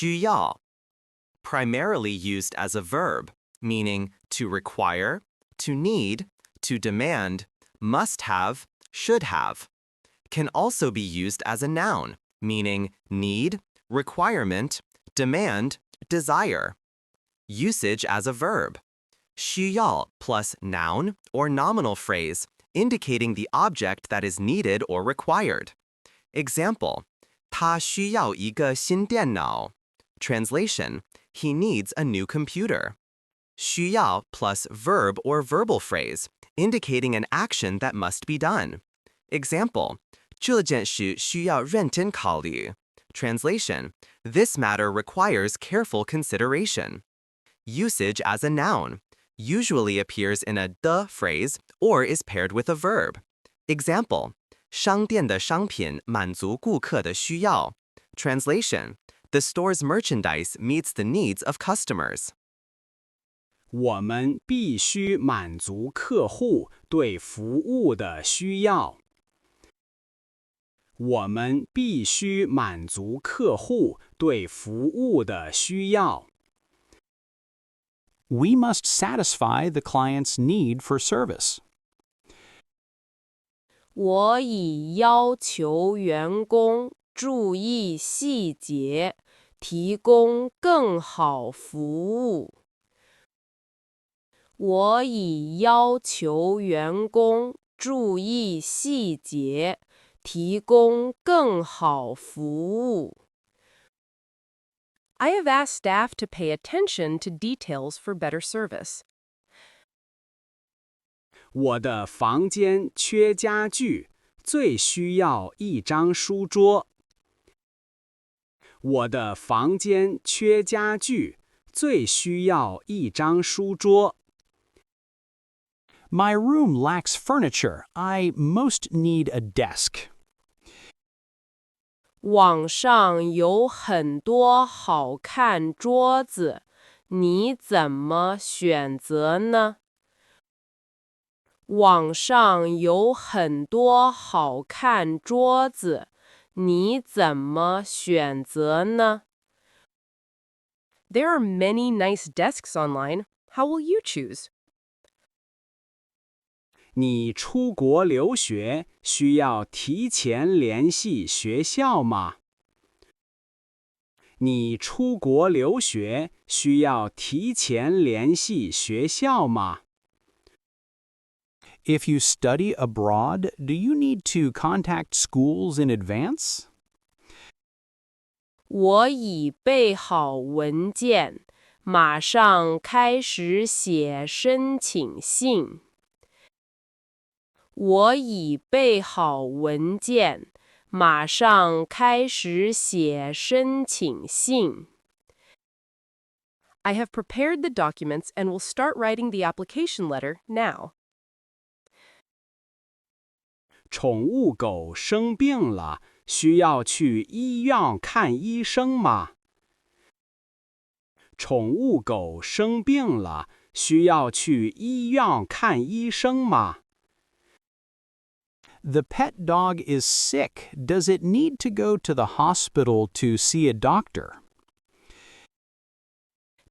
需要, primarily used as a verb, meaning to require, to need, to demand, must have, should have. Can also be used as a noun, meaning need, requirement, demand, desire. Usage as a verb. 需要 plus noun or nominal phrase, indicating the object that is needed or required. Example, 他需要一个新电脑. Translation, he needs a new computer. 需要 plus verb or verbal phrase, indicating an action that must be done. Example, 这件事需要认真考虑. Translation, this matter requires careful consideration. Usage as a noun, usually appears in a the phrase or is paired with a verb. Example, 商店的商品满足顾客的需要. Translation, the store's merchandise meets the needs of customers. 我们必须满足客户对服务的需要。我们必须满足客户对服务的需要。We must satisfy the client's need for service. 我已要求员工注意细节，提供更好服务。我已要求员工注意细节，提供更好服务。I have asked staff to pay attention to details for better service. 我的房间缺家具，最需要一张书桌。我的房间缺家具，最需要一张书桌。My room lacks furniture. I most need a desk. 网上有很多好看桌子，你怎么选择呢？网上有很多好看桌子，你怎么选择呢？ There are many nice desks online. How will you choose? 你出国留学需要提前联系学校吗？你出国留学需要提前联系学校吗？ If you study abroad, do you need to contact schools in advance? 我已备好文件，马上开始写申请信。我已备好文件，马上开始写申请信。I have prepared the documents and will start writing the application letter now. 宠物狗生病了，需要去医院看医生吗？宠物狗生病了，需要去医院看医生吗？ The pet dog is sick. Does it need to go to the hospital to see a doctor?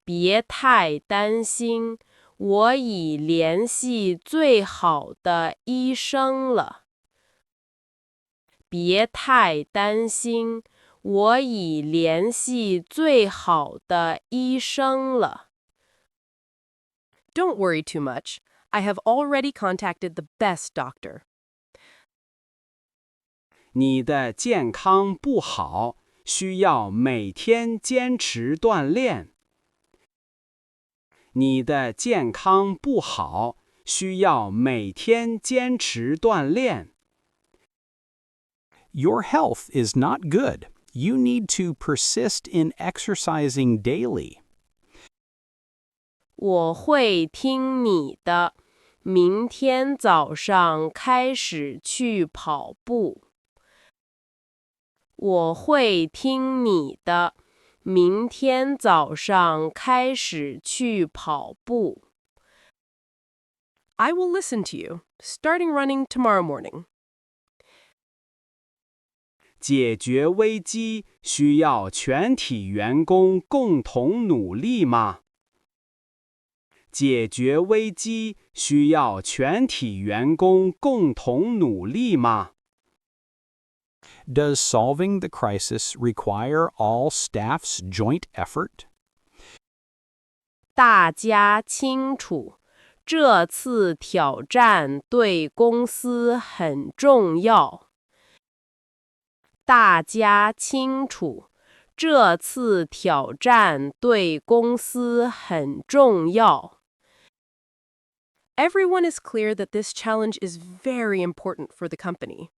别太担心，我已联系最好的医生了。别太担心，我已联系最好的医生了。Don't worry too much. I have already contacted the best doctor. 你的健康不好，需要每天坚持锻炼。你的健康不好，需要每天坚持锻炼。Your health is not good. You need to persist in exercising daily. 我会听你的，明天早上开始去跑步。我会听你的，明天早上开始去跑步。I will listen to you, starting running tomorrow morning. 解决危机需要全体员工共同努力吗？解决危机需要全体员工共同努力吗？ Does solving the crisis require all staff's joint effort? 大家清楚，这次挑战对公司很重要。大家清楚，这次挑战对公司很重要。Everyone is clear that this challenge is very important for the company.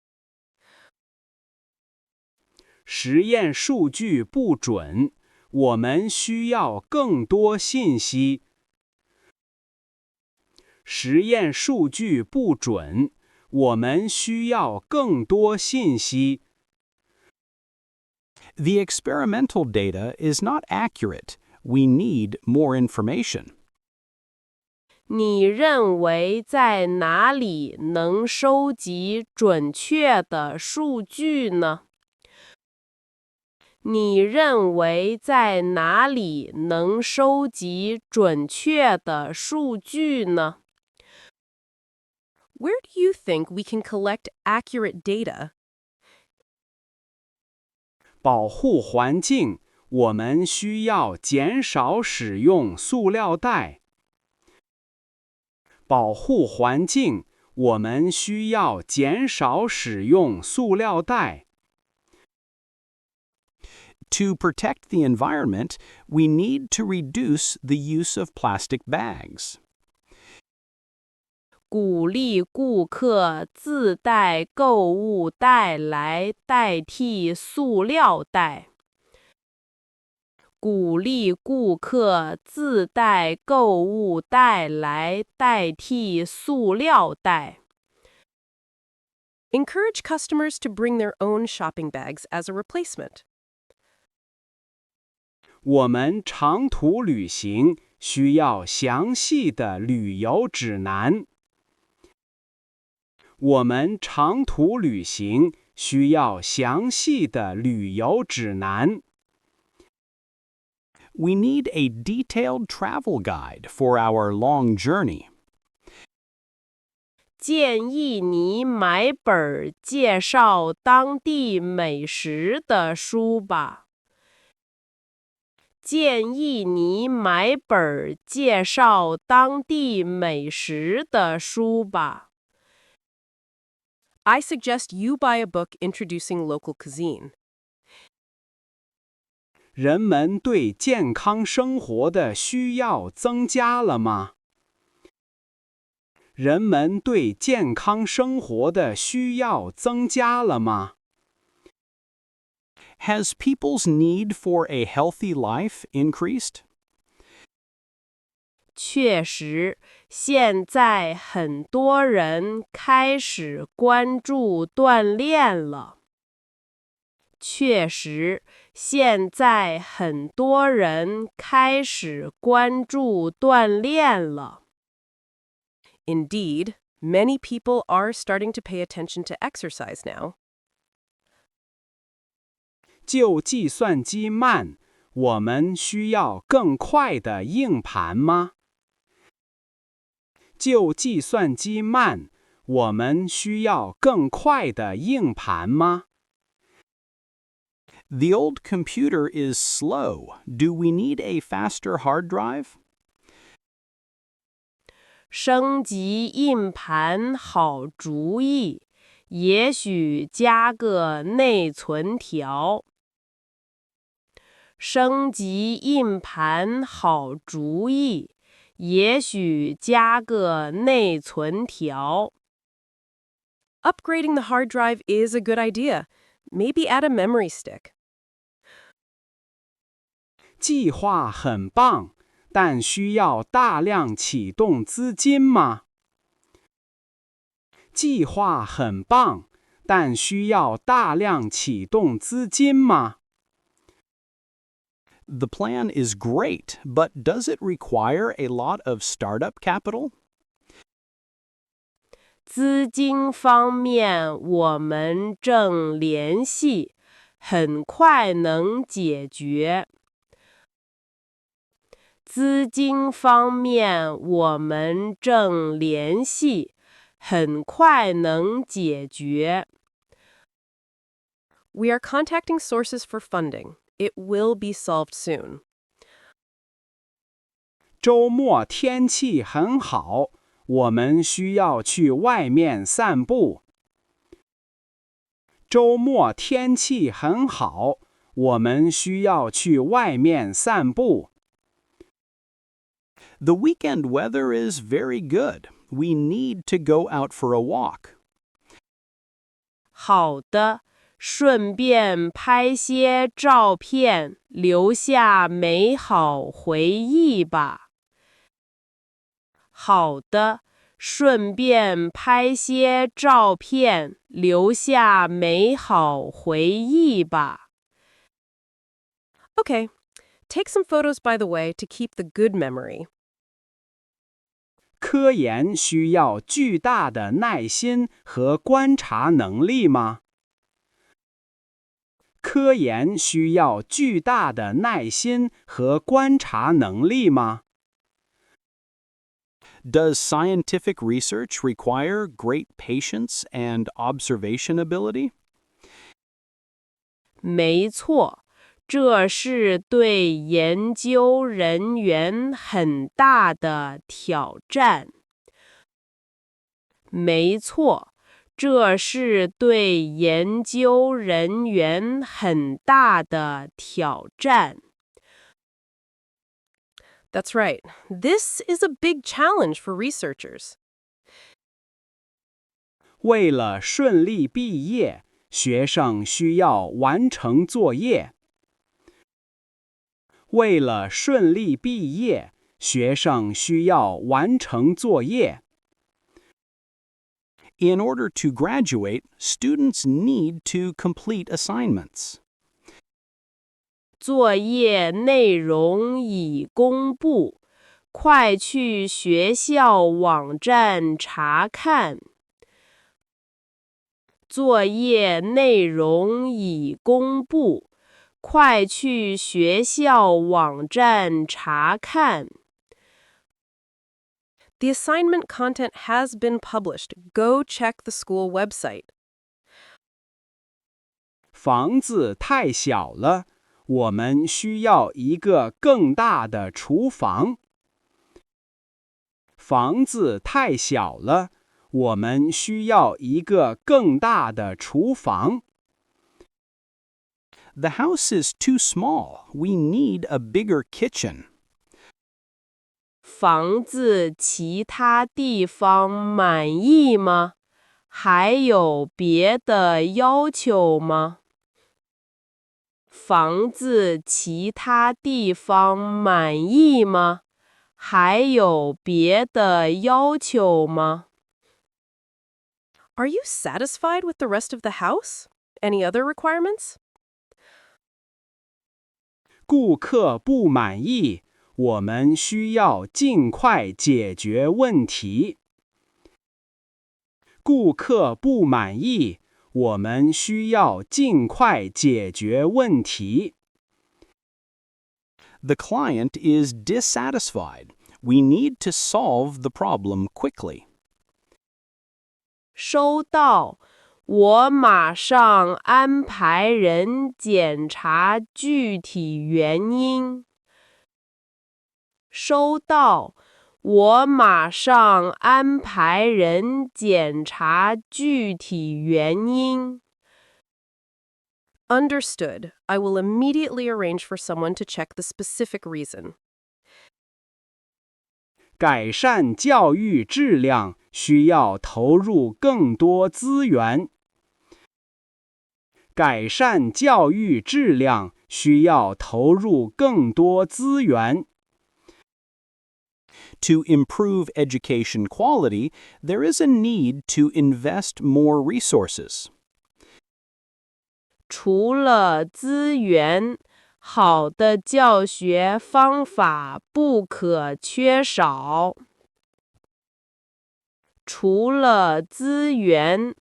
实验数据不准，我们需要更多信息。实验数据不准，我们需要更多信息。The experimental data is not accurate. We need more information. 你认为在哪里能收集准确的数据呢？你认为在哪里能收集准确的数据呢？ Where do you think we can collect accurate data? 保护环境，我们需要减少使用塑料袋。保护环境，我们需要减少使用塑料袋。To protect the environment, we need to reduce the use of plastic bags. 鼓励顾客自带购物袋来代替塑料袋。鼓励顾客自带购物袋来代替塑料袋。Encourage customers to bring their own shopping bags as a replacement. 我们长途旅行需要详细的旅游指南。我们长途旅行需要详细的旅游指南。We need a detailed travel guide for our long journey. 建议你买本介绍当地美食的书吧。建议你买本介绍当地美食的书吧。I suggest you buy a book introducing local cuisine. 人们对健康生活的需要增加了吗？人们对健康生活的需要增加了吗？ Has people's need for a healthy life increased? 确实，现在很多人开始关注锻炼了。确实，现在很多人开始关注锻炼了。Indeed, many people are starting to pay attention to exercise now. 就计算机慢，我们需要更快的硬盘吗？就计算机慢，我们需要更快的硬盘吗？ The old computer is slow. Do we need a faster hard drive? 升级硬盘好主意，也许加个内存条。升级硬盘好主意，也许加个内存条。Upgrading the hard drive is a good idea. Maybe add a memory stick. 计划很棒，但需要大量启动资金吗？计划很棒，但需要大量启动资金吗？ The plan is great, but does it require a lot of startup capital? 资金方面，我们正联系，很快能解决。资金方面，我们正联系，很快能解决。We are contacting sources for funding. It will be solved soon. 周末天气很好，我们需要去外面散步。周末天气很好，我们需要去外面散步。The weekend weather is very good. We need to go out for a walk. 好的，顺便拍些照片，留下美好回忆吧。好的，顺便拍些照片，留下美好回忆吧。Okay, take some photos by the way to keep the good memory. 科研需要巨大的耐心和观察能力吗？科研需要巨大的耐心和观察能力吗？ Does scientific research require great patience and observation ability? 没错，这是对研究人员很大的挑战。没错，这是对研究人员很大的挑战。That's right. This is a big challenge for researchers. 为了顺利毕业，学生需要完成作业。为了顺利毕业，学生需要完成作业。In order to graduate, students need to complete assignments. 作业内容已公布，快去学校网站查看。作业内容已公布，快去学校网站查看。The assignment content has been published. Go check the school website. 房子太小了，我们需要一个更大的厨房。房子太小了，我们需要一个更大的厨房。The house is too small. We need a bigger kitchen. 房子其他地方满意吗？还有别的要求吗？房子其他地方满意吗？还有别的要求吗？ Are you satisfied with the rest of the house? Any other requirements? 顾客不满意，我们需要尽快解决问题。顾客不满意，我们需要尽快解决问题。The client is dissatisfied. We need to solve the problem quickly. 收到，我马上安排人检查具体原因。收到，我马上安排人检查具体原因。Understood. I will immediately arrange for someone to check the specific reason. 改善教育质量需要投入更多资源。改善教育质量需要投入更多资源。To improve education quality, there is a need to invest more resources. 除了资源，好的教学方法不可缺少。除了资源，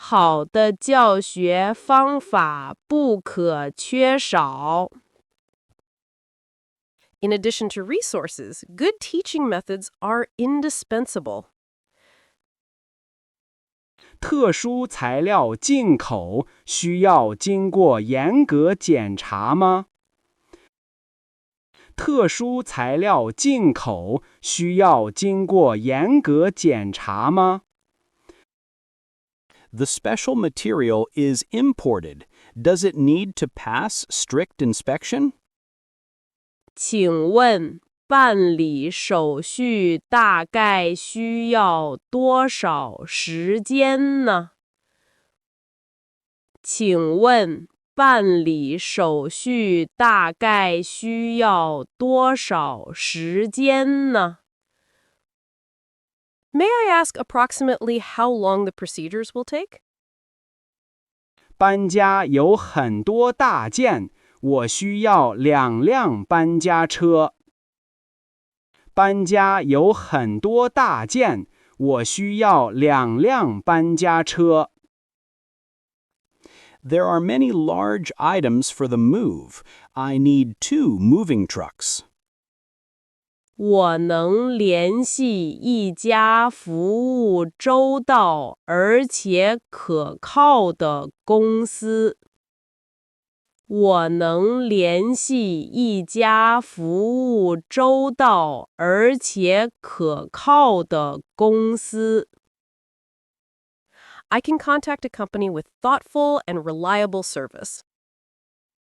好的教学方法不可缺少。In addition to resources, good teaching methods are indispensable. 特殊材料进口需要经过严格检查吗？特殊材料进口需要经过严格检查吗？ The special material is imported. Does it need to pass strict inspection? 请问办理手续大概需要多少时间呢？请问办理手续大概需要多少时间呢？ May I ask approximately how long the procedures will take? 搬家有很多大件，我需要2辆搬家车。搬家有很多大件，我需要2辆搬家车。There are many large items for the move. I need 2 moving trucks. 我能联系一家服务周到而且可靠的公司。我能联系一家服务周到而且可靠的公司。I can contact a company with thoughtful and reliable service.